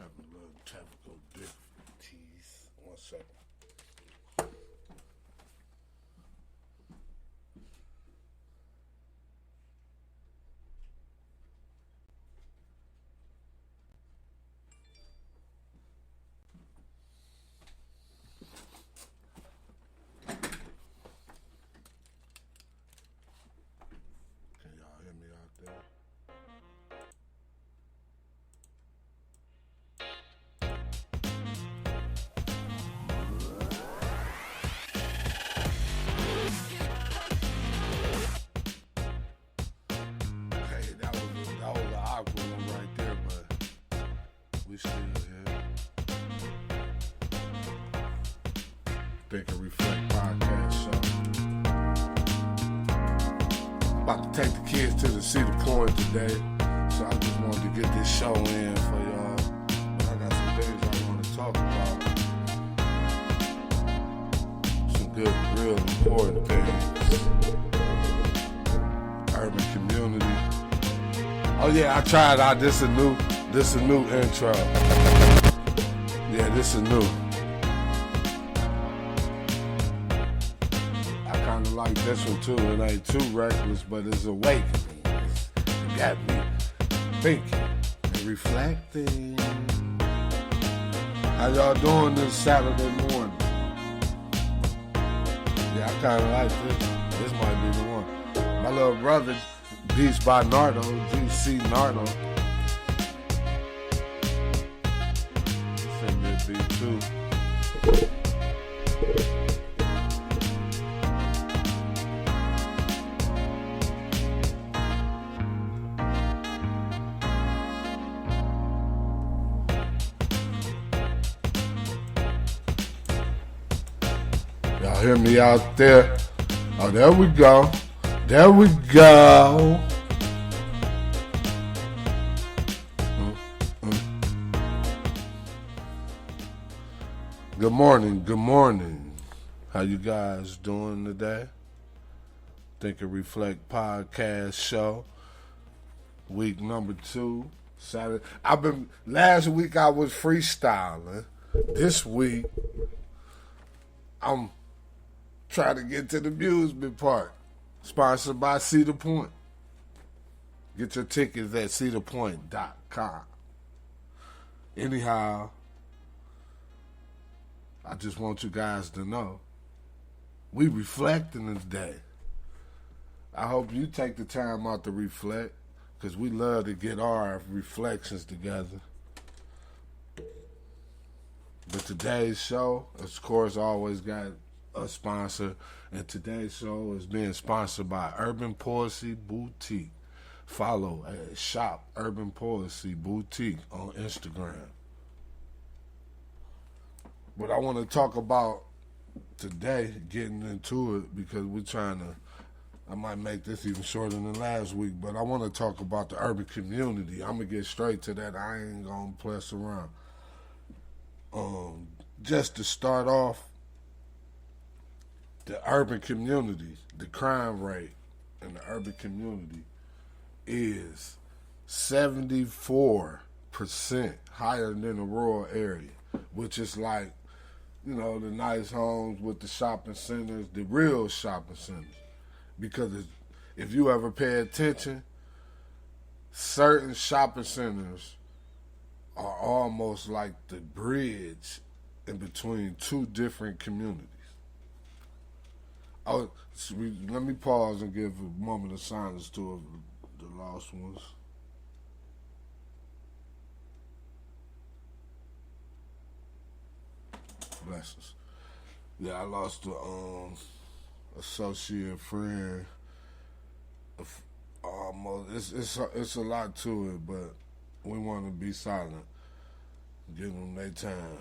Having a little technical difficulties. 1 second. Can y'all hear me out there? Hey, that was an awkward one right there, but we still here. Think and Reflect podcast show. About to take the kids to the Cedar Point today, so I just wanted to get this show in for y'all. But I got some things I want to talk about. Some good, real important things. Urban community. Oh yeah, I tried out this a new intro. Yeah, this is new. I kinda like this one too. It ain't too reckless, but it's awakening. It got me thinking and reflecting. How y'all doing this Saturday morning? Yeah, I kinda like this. This might be the one. My little brother, Beast by Nardo, GC Nardo. Send me a beat too. Y'all hear me out there? Oh, there we go. There we go. Good morning, good morning. How you guys doing today? Think and Reflect podcast show. Week number 2, Saturday. Last week I was freestyling. This week, I'm trying to get to the amusement park. Sponsored by Cedar Point. Get your tickets at cedarpoint.com. Anyhow, I just want you guys to know we reflecting today. I hope you take the time out to reflect, because we love to get our reflections together. But today's show, of course, always got a sponsor, and today's show is being sponsored by Urban Poesy Boutique. Follow at Shop Urban Poesy Boutique on Instagram. What I want to talk about today, getting into it, because I might make this even shorter than last week, but I want to talk about the urban community. I'm going to get straight to that. I ain't going to pless around. Just to start off, the urban community, the crime rate in the urban community is 74% higher than the rural area, which is like, the nice homes with the shopping centers, the real shopping centers. Because if you ever pay attention, certain shopping centers are almost like the bridge in between two different communities. Let me pause and give a moment of silence to the lost ones. Blessings. Yeah, I lost a associate friend. Almost, it's a lot to it, but we want to be silent, give them their time.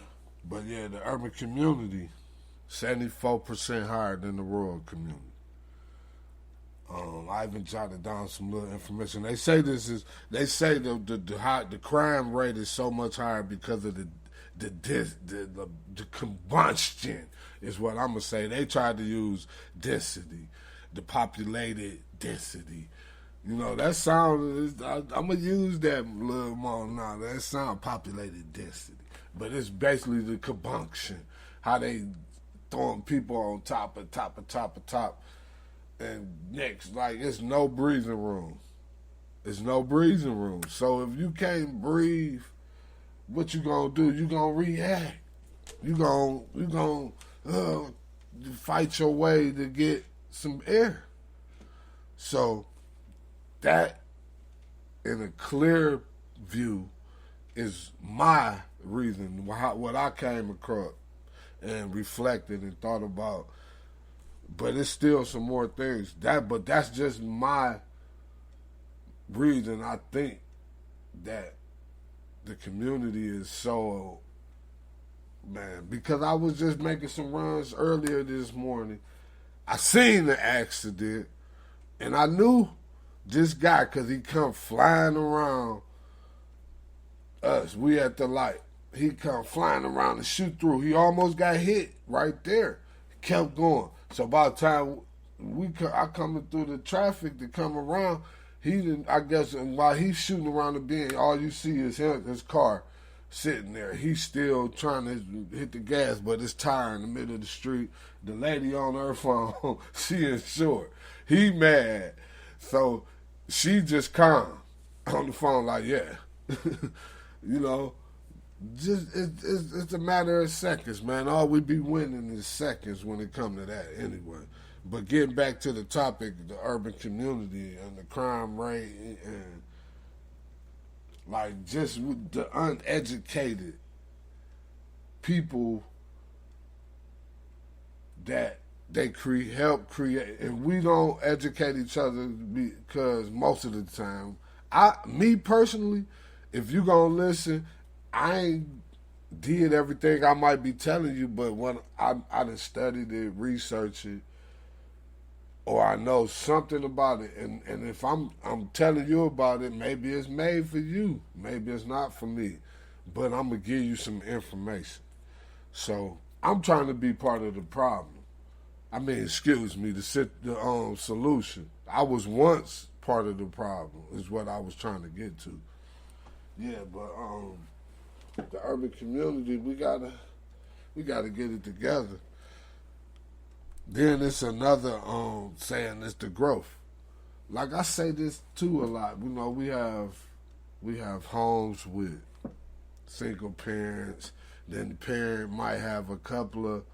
But yeah, the urban community, 74% higher than the rural community. I even jotted down some little information. They say the crime rate is so much higher because of the combustion is what I'm gonna say. They tried to use density, the populated density, You know, that sound, I'm going to use that a little more now. That sound populated density. But it's basically the compunction, how they throwing people on top of top of top of top. And next, like, it's no breathing room. It's no breathing room. So if you can't breathe, what you gonna do? You gonna react. You gonna fight your way to get some air. So that, in a clear view, is my reason, what I came across and reflected and thought about. But it's still some more things. But that's just my reason. I think that the community is so, man, because I was just making some runs earlier this morning. I seen the accident, and I knew this guy because he come flying around us. We at the light. He come flying around and shoot through. He almost got hit right there. He kept going. So by the time I coming through the traffic to come around, he didn't. I guess while he's shooting around the bend, all you see is his car sitting there. He's still trying to hit the gas, but it's tire in the middle of the street. The lady on her phone, she is short. He mad, so she just calm on the phone like, yeah, you know. Just it's a matter of seconds, man. All we be winning is seconds when it come to that, anyway. But getting back to the topic, the urban community and the crime rate, and like just the uneducated people that they help create, and we don't educate each other because most of the time, me personally, if you gonna listen. I ain't did everything I might be telling you, but when I done studied it, researched it, or I know something about it, and if I'm telling you about it, maybe it's made for you, maybe it's not for me, but I'm gonna give you some information. So I'm trying to be part of the problem. I mean, excuse me, the solution. I was once part of the problem, is what I was trying to get to. Yeah, but the urban community, we gotta get it together. Then it's another saying, it's the growth. Like I say this too a lot. You know, we have homes with single parents. Then the parent might have a couple of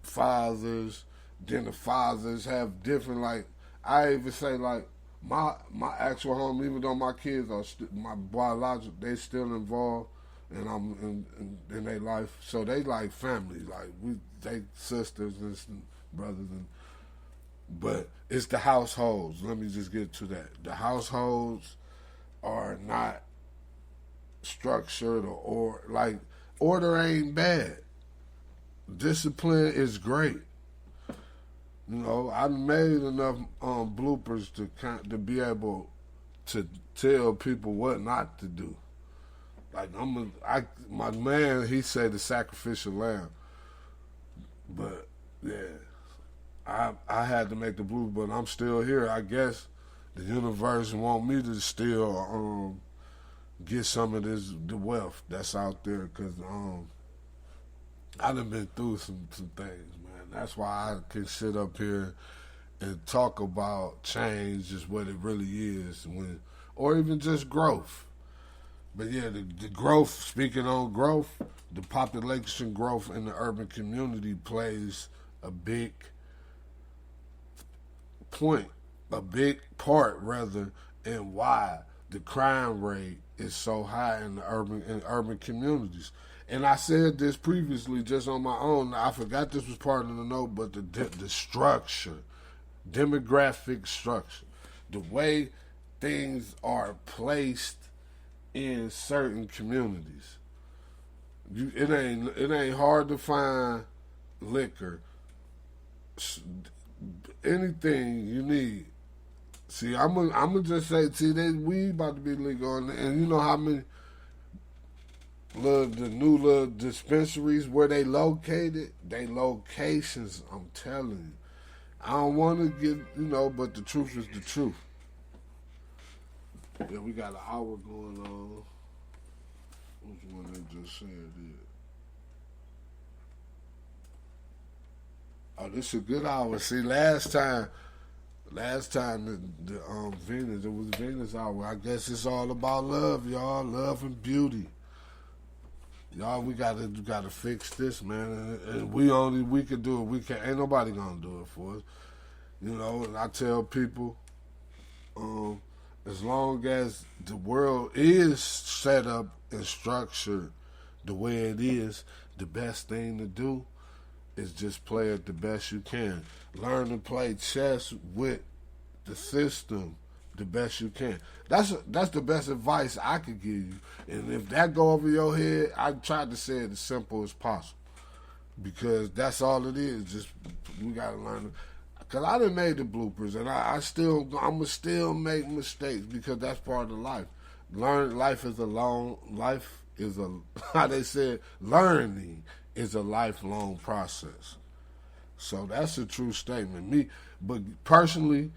fathers. Then the fathers have different, like, I even say, like, my actual home, even though my kids are my biological, they still involved, and I'm in their life, so they like family, like they sisters and brothers, but it's the households. Let me just get to that. The households are not structured or like order ain't bad. Discipline is great. You know, I made enough bloopers to be able to tell people what not to do. Like my man, he said the sacrificial lamb, but yeah, I had to make the blooper, but I'm still here. I guess the universe want me to still get some of the wealth that's out there, because I done been through some things. That's why I can sit up here and talk about change, just what it really is, or even just growth. But yeah, the growth, speaking on growth, the population growth in the urban community plays a big part rather, in why the crime rate is so high in the urban communities. And I said this previously just on my own. I forgot this was part of the note, but the structure, demographic structure, the way things are placed in certain communities. It ain't hard to find liquor, anything you need. See, I'm gonna just say, weed about to be legal, and you know how many. The new little dispensaries where they located, they locations, I'm telling you. I don't want to get, but the truth is the truth. Yeah, we got an hour going on. Which one they just said it? Oh, this is a good hour. See, last time the Venus, it was Venus hour. I guess it's all about love, y'all. Love and beauty. Y'all, we gotta fix this, man. And we can do it. We can. Ain't nobody gonna do it for us. You know. And I tell people, um, as long as the world is set up and structured the way it is, the best thing to do is just play it the best you can. Learn to play chess with the system the best you can. That's the best advice I could give you. And if that go over your head, I tried to say it as simple as possible because that's all it is. Just we gotta learn. Cause I done made the bloopers, and I'ma still make mistakes because that's part of life. Life is a how they said learning is a lifelong process. So that's a true statement. But personally,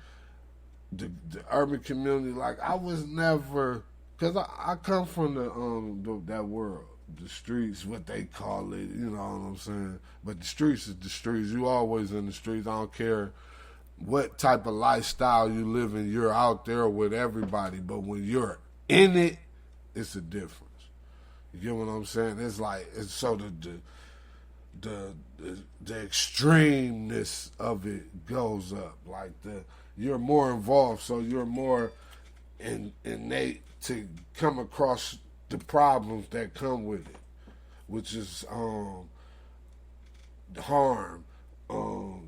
the urban community, like I was never, cause I come from that world, the streets, what they call it, you know what I'm saying. But the streets is the streets. You always in the streets. I don't care what type of lifestyle you live in. You're out there with everybody, but when you're in it, it's a difference. You get what I'm saying? It's like it's so the extremeness of it goes up. Like you're more involved, so you're more innate to come across the problems that come with it, which is harm.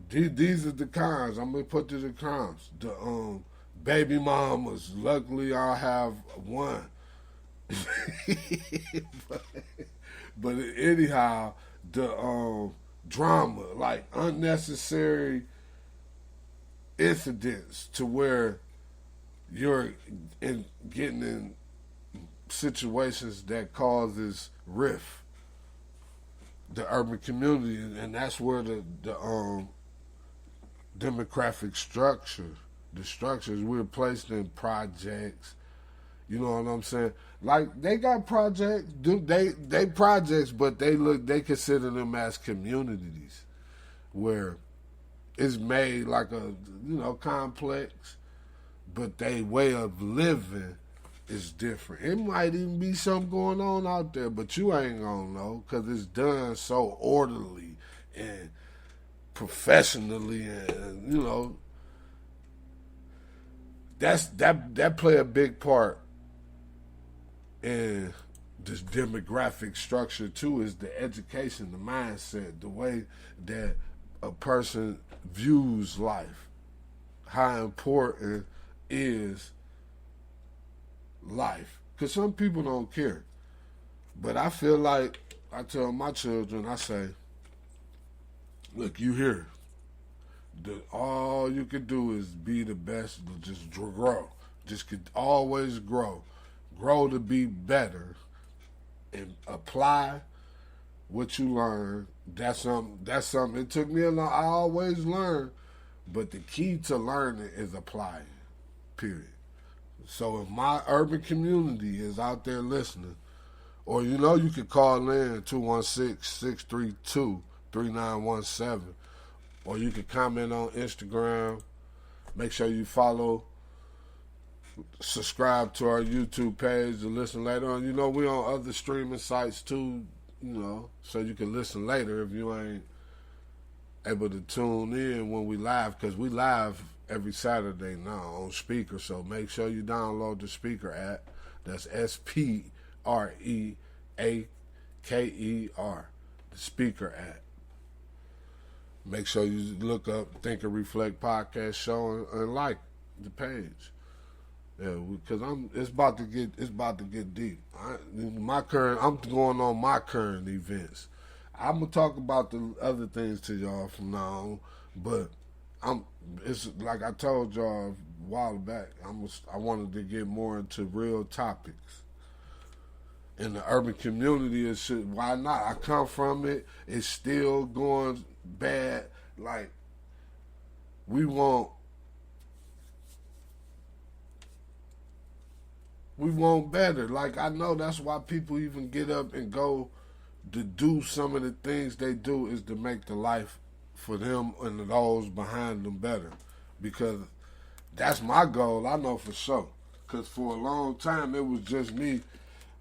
These are the cons. I'm gonna put to the cons. The baby mamas. Luckily, I have one. but, but anyhow, the drama, like unnecessary incidents, to where you're getting in situations that causes rift, the urban community, and that's where the demographic structure, the structures we're placed in projects. You know what I'm saying? Like they got projects, they projects, but they consider them as communities where it's made like a complex, but they way of living is different. It might even be something going on out there, but you ain't gonna know because it's done so orderly and professionally, and that play a big part in this demographic structure too. Is the education, the mindset, the way that a person views life, how important is life, because some people don't care. But I feel like I tell my children, I say, look, you here. All you can do is be the best, just grow. Just could always grow. Grow to be better and apply what you learn. That's something. It took me a long. I always learn, but the key to learning is applying. Period. So if my urban community is out there listening, or you could call in 216-632-3917, or you could comment on Instagram. Make sure you follow, subscribe to our YouTube page to listen later on. We on other streaming sites too, so you can listen later if you ain't able to tune in when we live, because we live every Saturday now on Speaker. So make sure you download the Speaker app. That's SPREAKER, the Speaker app. Make sure you look up Think and Reflect Podcast Show and like the page. Yeah, because it's about to get deep. I'm going on my current events. I'm gonna talk about the other things to y'all from now on, but it's like I told y'all a while back. I wanted to get more into real topics. In the urban community, why not? I come from it. It's still going bad. Like we want We want better. Like I know that's why people even get up and go to do some of the things they do is to make the life for them and those behind them better. Because that's my goal, I know for sure. Because for a long time it was just me,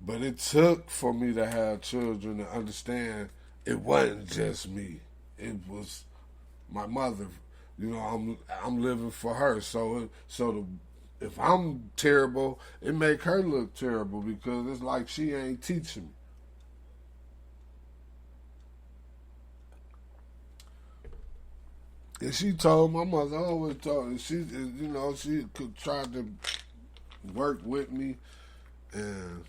but it took for me to have children to understand it wasn't just me. It was my mother. You know, I'm living for her. If I'm terrible, it make her look terrible because it's like she ain't teaching me. And she told my mother, I always told her, she could try to work with me and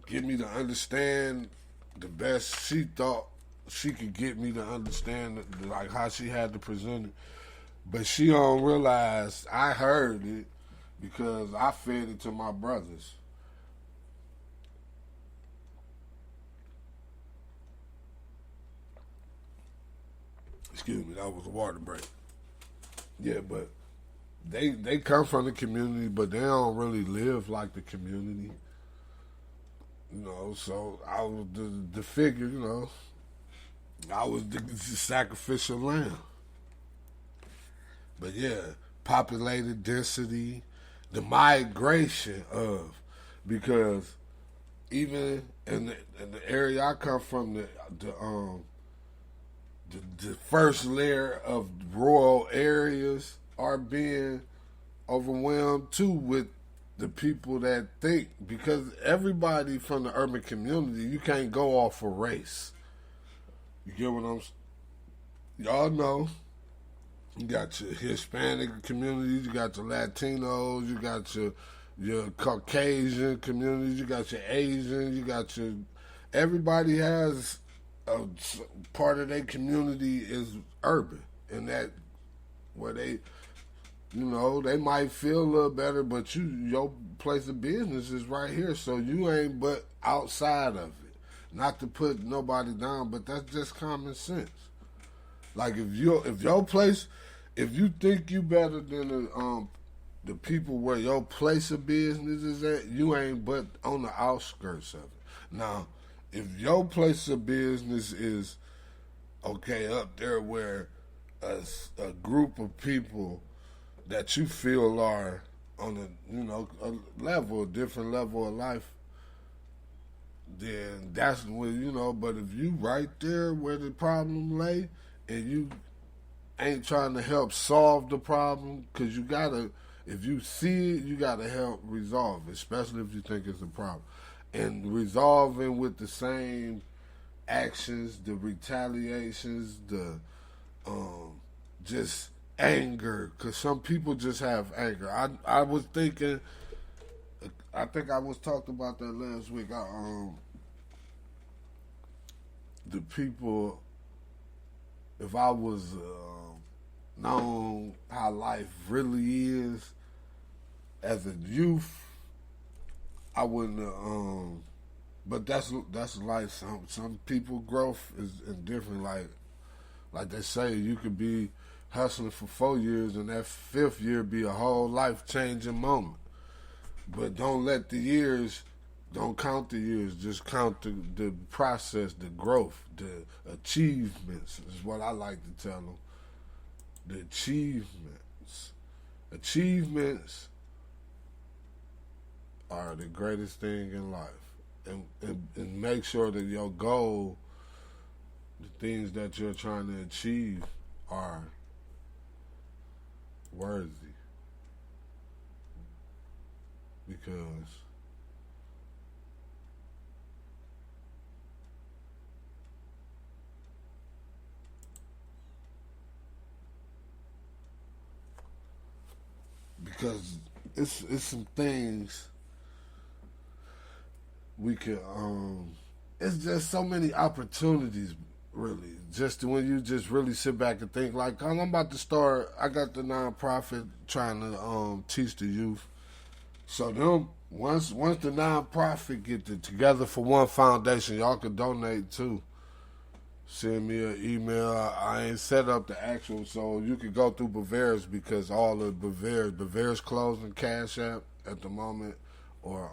get me to understand the best she thought she could get me to understand, like how she had to present it. But she don't realize I heard it because I fed it to my brothers. Excuse me, that was a water break. Yeah, but they come from the community, but they don't really live like the community. So I was the figure. I was the sacrificial lamb. But yeah, populated density, the migration of, because even in the area I come from, the first layer of rural areas are being overwhelmed too with the people that think, because everybody from the urban community, you can't go off of race. You get what I'm? Y'all know. You got your Hispanic communities, you got your Latinos, you got your Caucasian communities, you got your Asians, you got your. Everybody has a part of their community is urban, and that where they might feel a little better, but your place of business is right here, so you ain't but outside of it. Not to put nobody down, but that's just common sense. Like if you think you better than the people where your place of business is at, you ain't but on the outskirts of it. Now, if your place of business is okay up there where a group of people that you feel are on a different level of life, then that's where. But if you right there where the problem lay, and you ain't trying to help solve the problem, because you gotta, if you see it, you gotta help resolve it, especially if you think it's a problem, and resolving with the same actions, the retaliations, the just anger, because some people just have anger. I was thinking, I think I was talking about that last week. The people, if I was known how life really is as a youth, I wouldn't. But that's life. Some people growth is different. Like they say, you could be hustling for 4 years and that fifth year be a whole life changing moment. But don't count the years, just count the process, the growth, the achievements is what I like to tell them. The achievements are the greatest thing in life. And make sure that your goal, the things that you're trying to achieve, are worthy. Because it's some things we can it's just so many opportunities, really, just when you just really sit back and think. Like, I'm about to start, I got the nonprofit trying to teach the youth. So them once the nonprofit get together for one foundation, y'all can donate too. Send me an email. I ain't set up the actual, so you can go through Bavaria's, because all of Bavaria's closing Cash App at the moment. or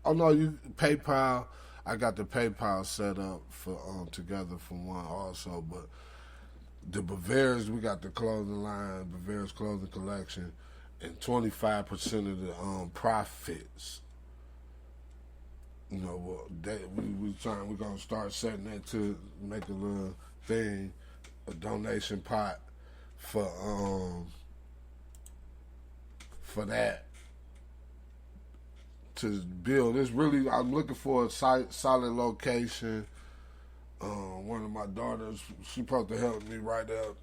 oh no, you PayPal. I got the PayPal set up for Together for One also, but the Bavarians, we got the clothing line, Bavarians Clothing Collection, and 25% of the profits. You know, we're gonna start setting that to make a little thing, a donation pot for that to build. It's really, I'm looking for a solid location. One of my daughters, she supposed to help me write up.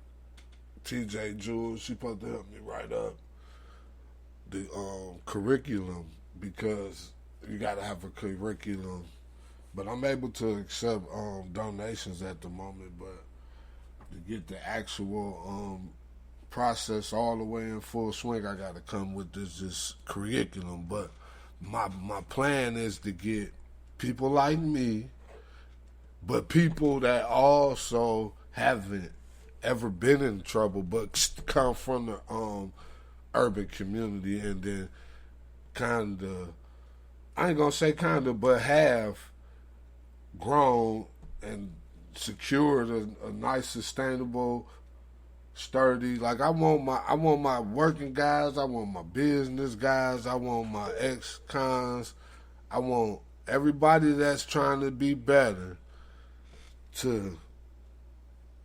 TJ Jules, she supposed to help me write up the curriculum, because you got to have a curriculum. But I'm able to accept donations at the moment. But to get the actual process all the way in full swing, I got to come with this curriculum. But my plan is to get people like me, but people that also haven't ever been in trouble, but come from the urban community, and then kind of, I ain't gonna say kind of, but have grown and secured a nice, sustainable, sturdy. Like I want my working guys, I want my business guys, I want my ex-cons, I want everybody that's trying to be better to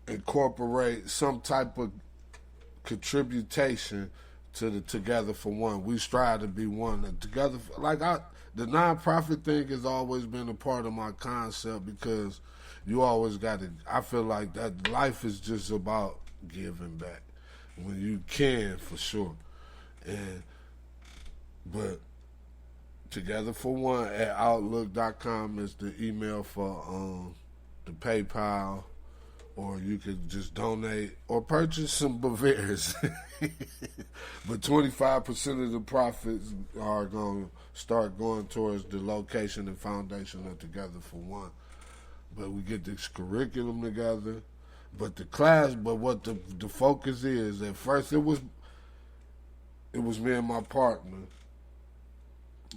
incorporate some type of contribution to the Together for One. We strive to be one. Together, the nonprofit thing has always been a part of my concept, because you always got to. I feel like that life is just about giving back when you can, for sure. But Together for One at Outlook.com is the email for the PayPal, or you could just donate or purchase some Bavarians. But 25% of the profits are going to start going towards the location and foundation of Together for One. But we get this curriculum together. But what the focus is, at first it was me and my partner.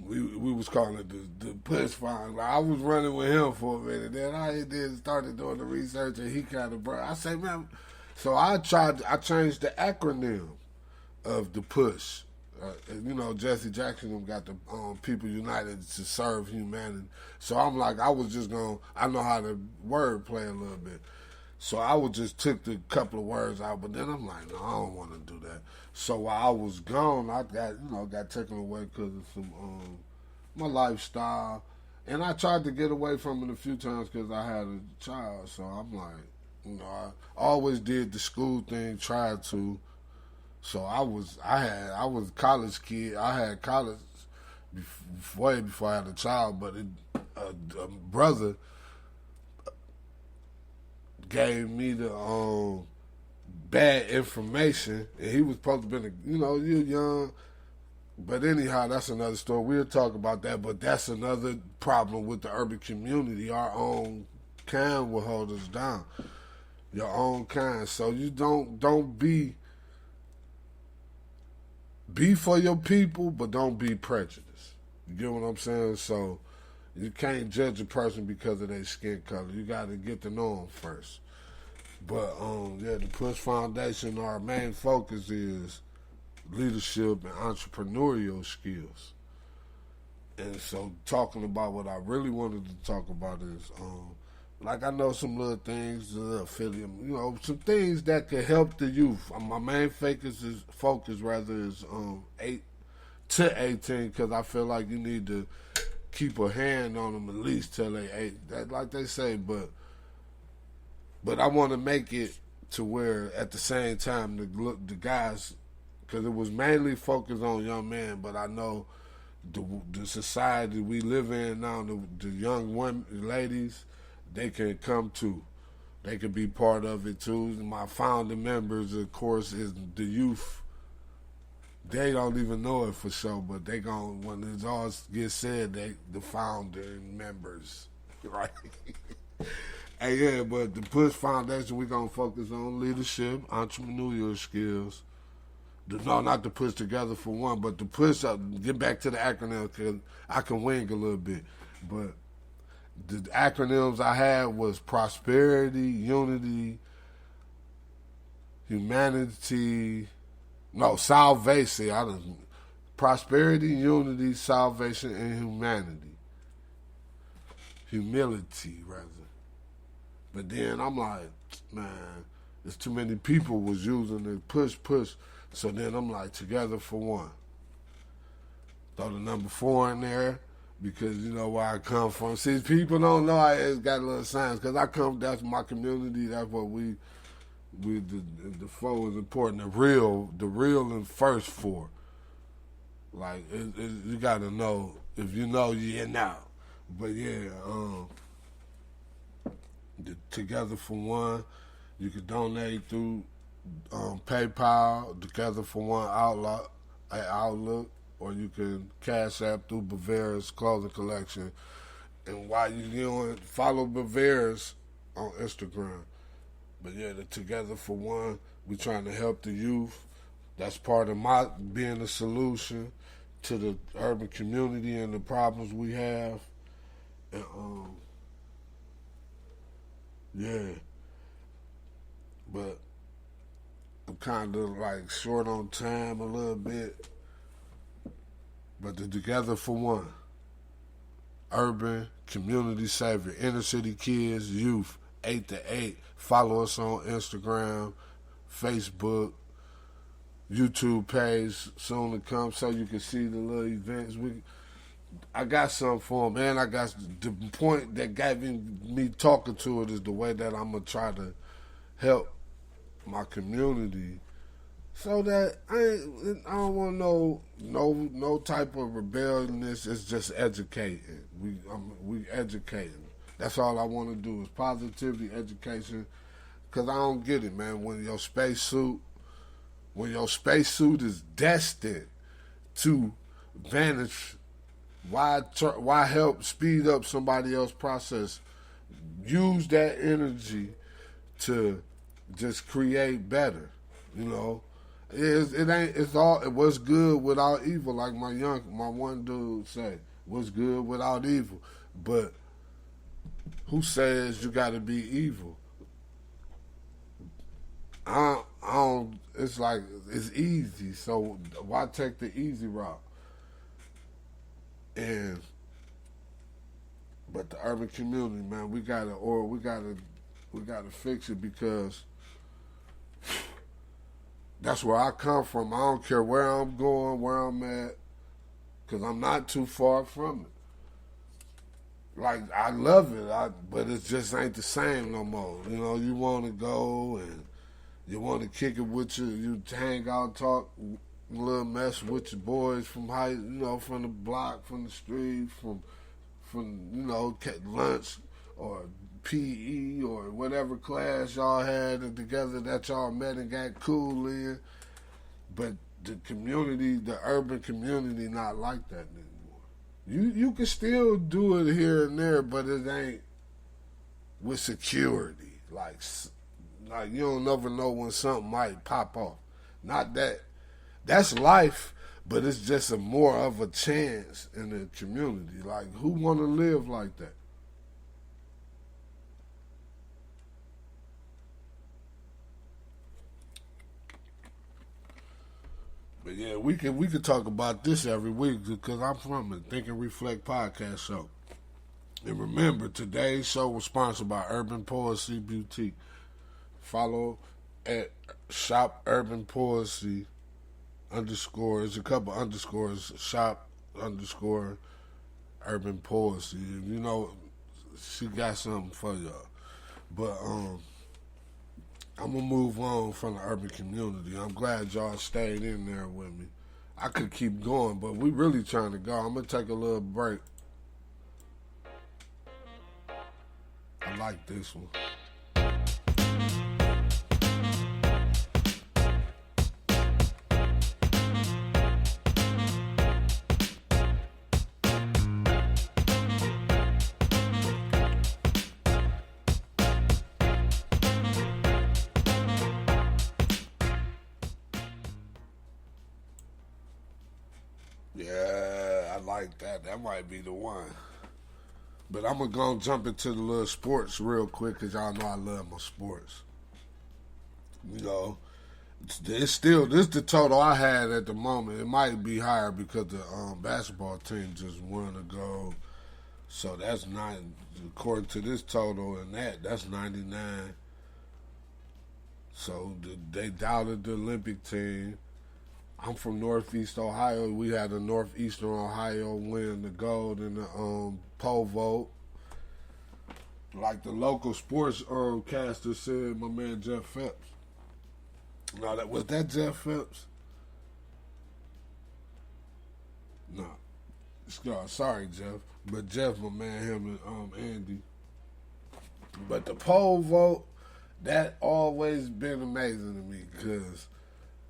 We was calling it the push fund. Like, I was running with him for a minute. Then I started doing the research, and he kind of brought. I say, man. So I changed the acronym of the push. Jesse Jackson got the People United to Serve Humanity. So I'm like, I know how to word play a little bit. So I just took the couple of words out, but then I'm like, no, I don't want to do that. So while I was gone, I got taken away because of some my lifestyle, and I tried to get away from it a few times because I had a child. So I'm like, I always did the school thing, tried to. So I was a college kid. I had college way before I had a child, but a brother gave me the bad information, and he was supposed to be, you're young. But anyhow, that's another story. We'll talk about that. But that's another problem with the urban community. Our own kind will hold us down. Your own kind. So you don't be for your people, but don't be prejudiced. You get what I'm saying? So you can't judge a person because of their skin color. You got to get to know them first. But the Push Foundation, our main focus is leadership and entrepreneurial skills. And so talking about what I really wanted to talk about is, I know some little things, affiliate, some things that could help the youth. My main focus is 8 to 18, because I feel like you need to keep a hand on them at least till they 8. That, like they say, but I want to make it to where at the same time the guys, because it was mainly focused on young men, but I know the society we live in now, the young women, ladies, they can come too. They can be part of it too. My founding members, of course, is the youth. They don't even know it for sure, but they when it all gets said, the founding members, right? Hey, yeah, but the Push Foundation, we're going to focus on leadership, entrepreneurial skills, No, not to push together for one, but to push up. Get back to the acronym because I can wing a little bit. But the acronyms I had was prosperity, unity, humanity. No, salvation. Prosperity, unity, salvation, and humanity. Humility, rather. But then I'm like, man, there's too many people was using the push. So then I'm like, together for one. Throw the number 4 in there because you know where I come from. See, people don't know I got a little science because that's my community. That's what the 4 is important. The real and first 4. Like you got to know. If you know, you know. But yeah, together for one. You can donate through PayPal, Together for One Outlook, or you can Cash App through Bavaria's Clothing Collection. And while you're doing, follow Bavaria's on Instagram. But yeah, the Together for One, we're trying to help the youth. That's part of my being a solution to the urban community and the problems we have. And yeah. But I'm kind of like short on time a little bit. But the Together for One, urban community savior, inner city kids, youth, 8 to 8. Follow us on Instagram, Facebook, YouTube page soon to come so you can see the little events. I got something for them, and I got the point that got me talking to it is the way that I'm gonna try to help my community, so that I don't want no type of rebelliousness. It's just educating. We educating. That's all I want to do is positivity, education. Cause I don't get it, man. When your spacesuit is destined to vanish, why help speed up somebody else's process? Use that energy to just create better, you know. It was good without evil, like my one dude said, what's good without evil. But who says you gotta be evil? I don't it's like it's easy, so why take the easy route? But the urban community, man, we gotta fix it because that's where I come from. I don't care where I'm going, where I'm at, because I'm not too far from it. Like, I love it, but it just ain't the same no more. You know, you want to go and you want to kick it with you hang out, talk a little mess with your boys from from the block, from the street, from lunch or PE or whatever class y'all had together that y'all met and got cool in. But the community, the urban community, not like that anymore. You can still do it here and there, but it ain't with security. Like you don't never know when something might pop off. Not that. That's life, but it's just more of a chance in the community. Like, who want to live like that? But yeah, we could talk about this every week because I'm from the Think and Reflect podcast show. And remember, today's show was sponsored by Urban Poesy Boutique. Follow at Shop Urban Poesy _ there's a couple underscores, Shop _ Urban Poesy. You know, she got something for y'all. But I'm gonna move on from the urban community. I'm glad y'all stayed in there with me. I could keep going, but we really trying to go. I'm gonna take a little break. I like this one. like that. That might be the one. But I'm gonna jump into the little sports real quick because y'all know I love my sports. You know, it's still this the total I had at the moment. It might be higher because the basketball team just won a goal. So that's nine according to this total and that's 99. So they doubted the Olympic team. I'm from Northeast Ohio. We had a Northeastern Ohio win the gold in the pole vault. Like the local sports caster said, my man Jeff Phelps. No, was that Jeff Phelps? No. Sorry, Jeff. But Jeff, my man, him and Andy. But the pole vault, that always been amazing to me because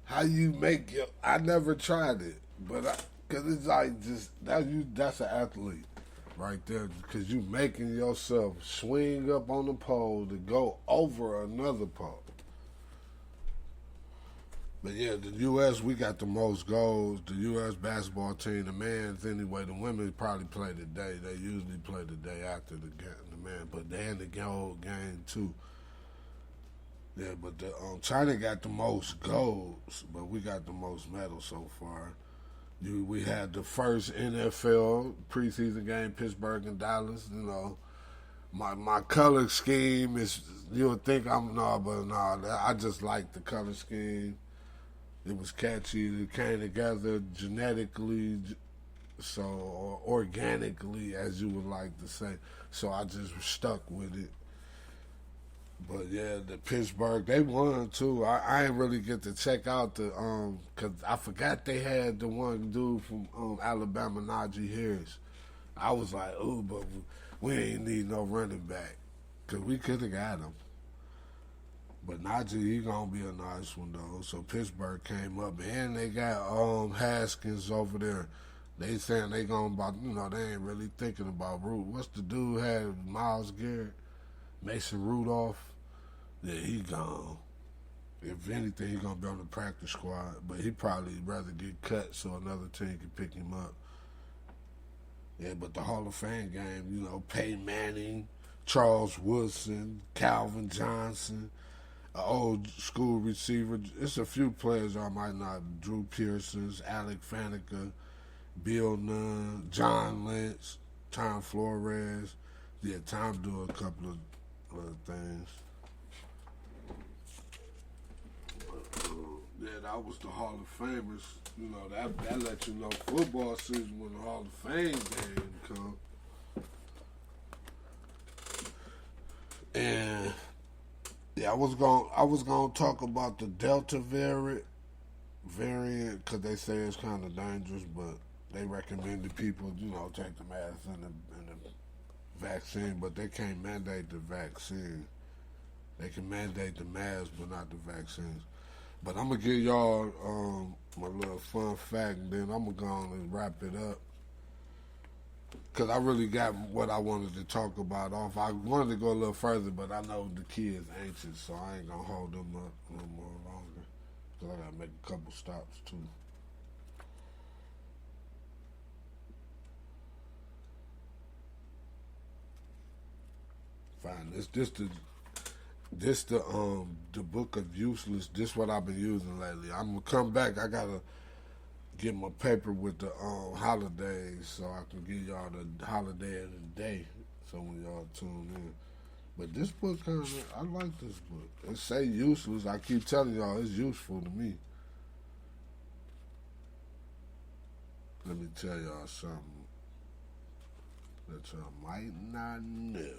how you make your, I never tried it, but because it's like just that's an athlete right there because you making yourself swing up on the pole to go over another pole. But yeah, the U.S. we got the most goals. The U.S. basketball team, the men's anyway. The women probably play today. They usually play the day after the man, but they in the gold game too. Yeah, but the China got the most golds, but we got the most medals so far. We had the first NFL preseason game, Pittsburgh and Dallas. You know, my color scheme is you would think I'm no, but no, I just like the color scheme. It was catchy. It came together genetically, so or organically, as you would like to say. So I just stuck with it. But yeah, the Pittsburgh they won too. I ain't really get to check out the cause I forgot they had the one dude from Alabama, Najee Harris. I was like, ooh, but we ain't need no running back cause we could have got him. But Najee, he gonna be a nice one though. So Pittsburgh came up, and they got Haskins over there. They saying they gonna about they ain't really thinking about Root. What's the dude had Myles Garrett, Mason Rudolph? Yeah, he gone. If anything, he gonna be on the practice squad. But he probably rather get cut so another team can pick him up. Yeah, but the Hall of Fame game, Peyton Manning, Charles Woodson, Calvin Johnson. An old school receiver. It's a few players I might not. Drew Pearsons, Alec Faneca, Bill Nunn, John Lynch, Tom Flores. Yeah, Tom do a couple of other things. Yeah, that was the Hall of Famers. That let you know football season when the Hall of Fame game come. And yeah, I was gonna talk about the Delta variant because they say it's kind of dangerous, but they recommended people, take the mask and the vaccine, but they can't mandate the vaccine. They can mandate the mask, but not the vaccines. But I'm gonna give y'all my little fun fact, and then I'm gonna go on and wrap it up. Because I really got what I wanted to talk about off. I wanted to go a little further, but I know the kids anxious, so I ain't going to hold them up a little more longer. Because I got to make a couple stops, too. Fine. This the book of useless. This what I've been using lately. I'm going to come back. I got to get my paper with the holidays so I can give y'all the holiday of the day so when y'all tune in. But this book I like this book. It say useless. I keep telling y'all it's useful to me. Let me tell y'all something that y'all might not know.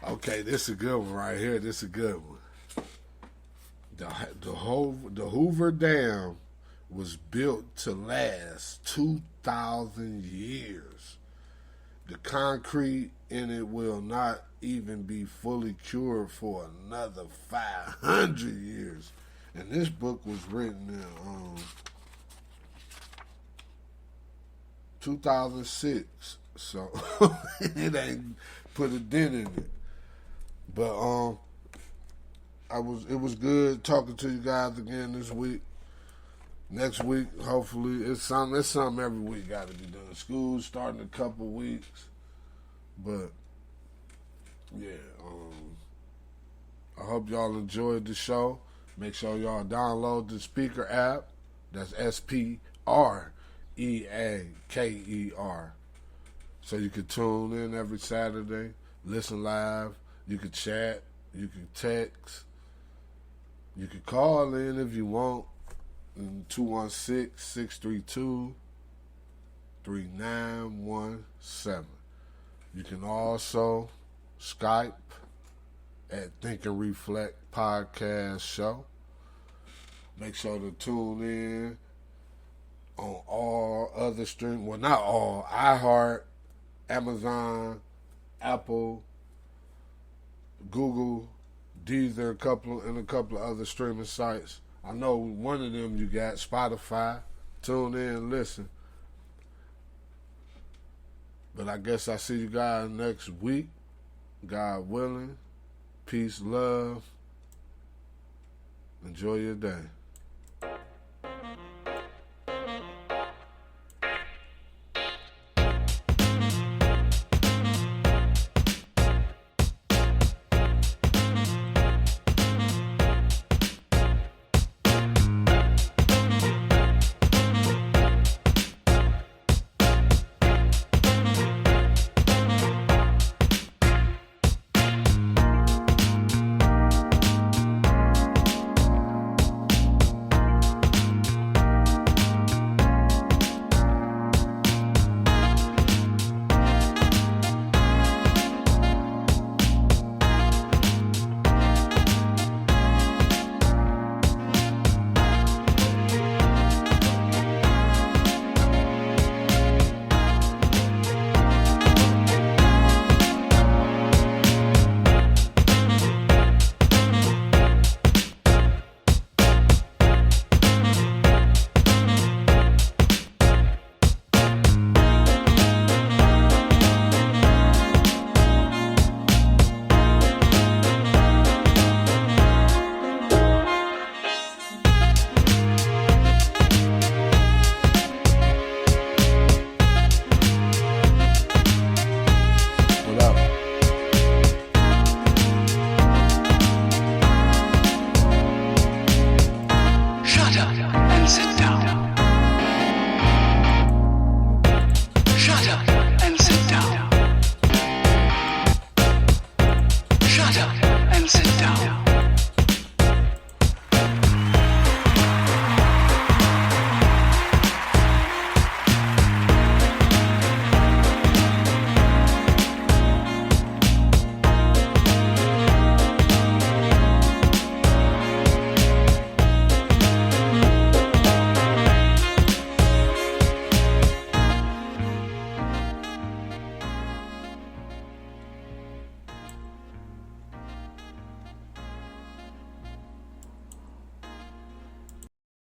Okay, this is a good one right here. This is a good one. The Hoover Dam was built to last 2,000 years. The concrete in it will not even be fully cured for another 500 years. And this book was written in 2006. So it ain't put a dent in it. But it was good talking to you guys again this week. Next week, hopefully, it's something every week got to be done. School's starting in a couple weeks, but yeah, I hope y'all enjoyed the show. Make sure y'all download the Speaker app. That's SPREAKER, so you can tune in every Saturday, listen live. You can chat, you can text, you can call in if you want. 216-632-3917. You can also Skype at Think and Reflect Podcast Show. Make sure to tune in on all other streams. Well, not all. iHeart, Amazon, Apple, Google, Deezer, and a couple of other streaming sites. I know one of them you got, Spotify. Tune in and listen. But I guess I see you guys next week. God willing. Peace, love. Enjoy your day.